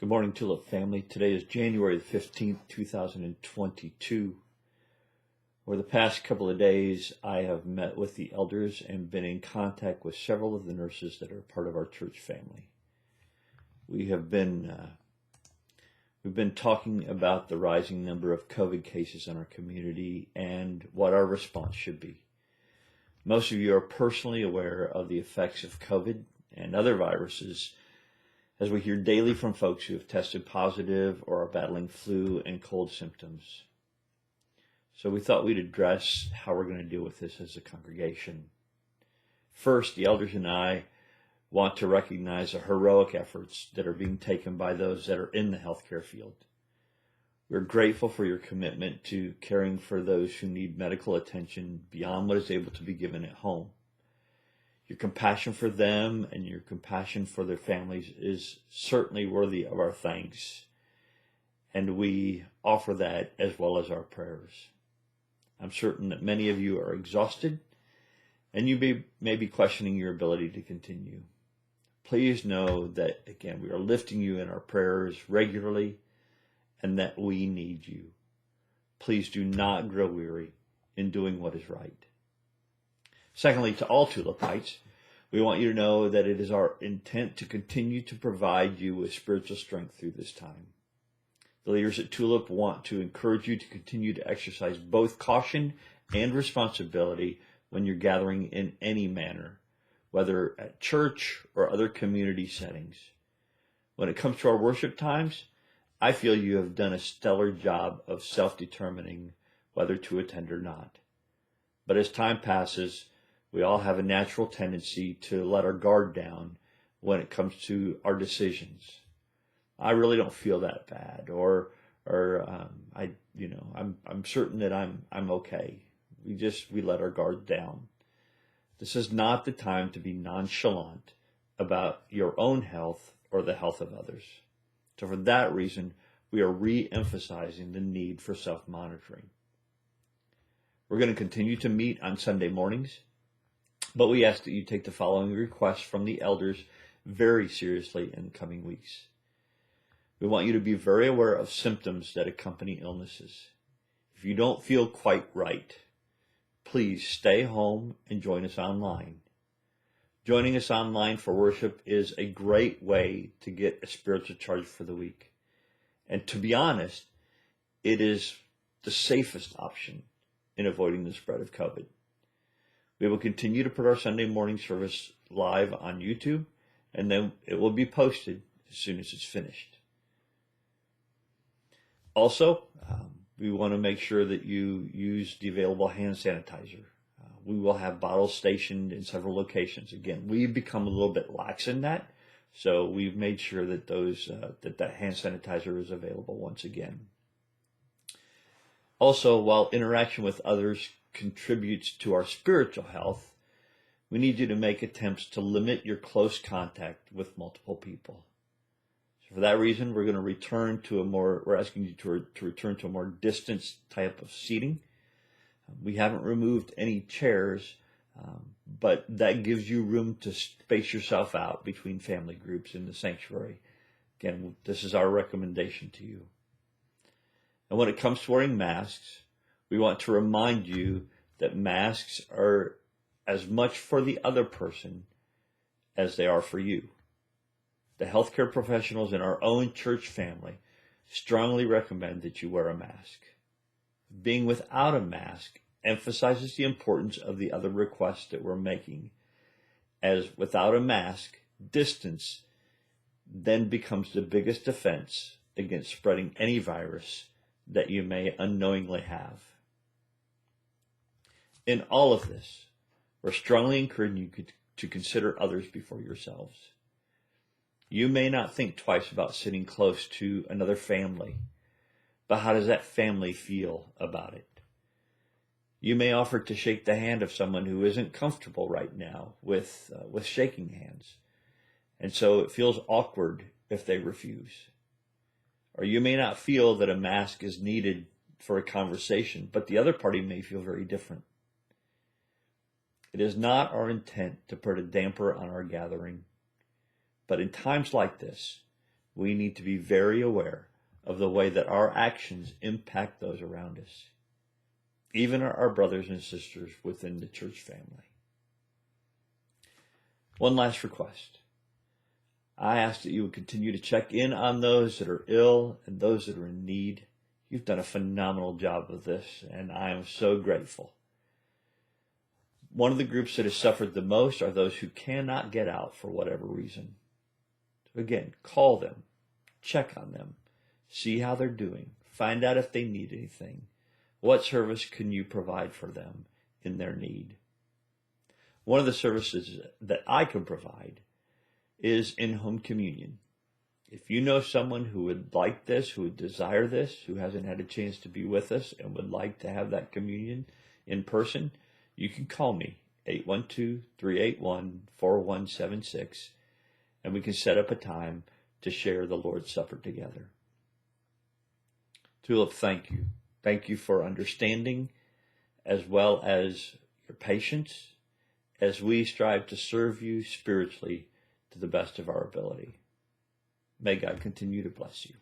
Good morning, Tulip family. Today is January the 15th, 2022. Over the past couple of days, I have met with the elders and been in contact with several of the nurses that are part of our church family. We've been talking about the rising number of COVID cases in our community and what our response should be. Most of you are personally aware of the effects of COVID and other viruses, as we hear daily from folks who have tested positive or are battling flu and cold symptoms. So we thought we'd address how we're going to deal with this as a congregation. First, the elders and I want to recognize the heroic efforts that are being taken by those that are in the healthcare field. We're grateful for your commitment to caring for those who need medical attention beyond what is able to be given at home. Your compassion for them and your compassion for their families is certainly worthy of our thanks, and we offer that as well as our prayers. I'm certain that many of you are exhausted, and you may be questioning your ability to continue. Please know that, again, we are lifting you in our prayers regularly, and that we need you. Please do not grow weary in doing what is right. Secondly, to all Tulipites, we want you to know that it is our intent to continue to provide you with spiritual strength through this time. The leaders at Tulip want to encourage you to continue to exercise both caution and responsibility when you're gathering in any manner, whether at church or other community settings. When it comes to our worship times, I feel you have done a stellar job of self-determining whether to attend or not. But as time passes, we all have a natural tendency to let our guard down when it comes to our decisions. I really don't feel that bad, I'm certain that I'm okay. We let our guard down. This is not the time to be nonchalant about your own health or the health of others. So for that reason, we are re-emphasizing the need for self-monitoring. We're going to continue to meet on Sunday mornings, but we ask that you take the following requests from the elders very seriously in the coming weeks. We want you to be very aware of symptoms that accompany illnesses. If you don't feel quite right, please stay home and join us online. Joining us online for worship is a great way to get a spiritual charge for the week. And to be honest, it is the safest option in avoiding the spread of COVID. We will continue to put our Sunday morning service live on YouTube, and then it will be posted as soon as it's finished. Also, we want to make sure that you use the available hand sanitizer. We will have bottles stationed in several locations. Again, we've become a little bit lax in that, so we've made sure that that hand sanitizer is available once again. Also, while interaction with others contributes to our spiritual health, we need you to make attempts to limit your close contact with multiple people. So for that reason, we're asking you to return to a more distanced type of seating. We haven't removed any chairs, but that gives you room to space yourself out between family groups in the sanctuary. Again, this is our recommendation to you. And when it comes to wearing masks, we want to remind you that masks are as much for the other person as they are for you. The healthcare professionals in our own church family strongly recommend that you wear a mask. Being without a mask emphasizes the importance of the other requests that we're making, as without a mask, distance then becomes the biggest defense against spreading any virus that you may unknowingly have. In all of this, we're strongly encouraging you to consider others before yourselves. You may not think twice about sitting close to another family, but how does that family feel about it? You may offer to shake the hand of someone who isn't comfortable right now with shaking hands, and so it feels awkward if they refuse. Or you may not feel that a mask is needed for a conversation, but the other party may feel very different. It is not our intent to put a damper on our gathering, but in times like this, we need to be very aware of the way that our actions impact those around us, even our brothers and sisters within the church family. One last request. I ask that you would continue to check in on those that are ill and those that are in need. You've done a phenomenal job of this, and I am so grateful. One of the groups that has suffered the most are those who cannot get out for whatever reason. So again, call them, check on them, see how they're doing, find out if they need anything. What service can you provide for them in their need? One of the services that I can provide is in-home communion. If you know someone who would like this, who would desire this, who hasn't had a chance to be with us and would like to have that communion in person, you can call me, 812-381-4176, and we can set up a time to share the Lord's Supper together. Tulip, thank you. Thank you for understanding as well as your patience as we strive to serve you spiritually to the best of our ability. May God continue to bless you.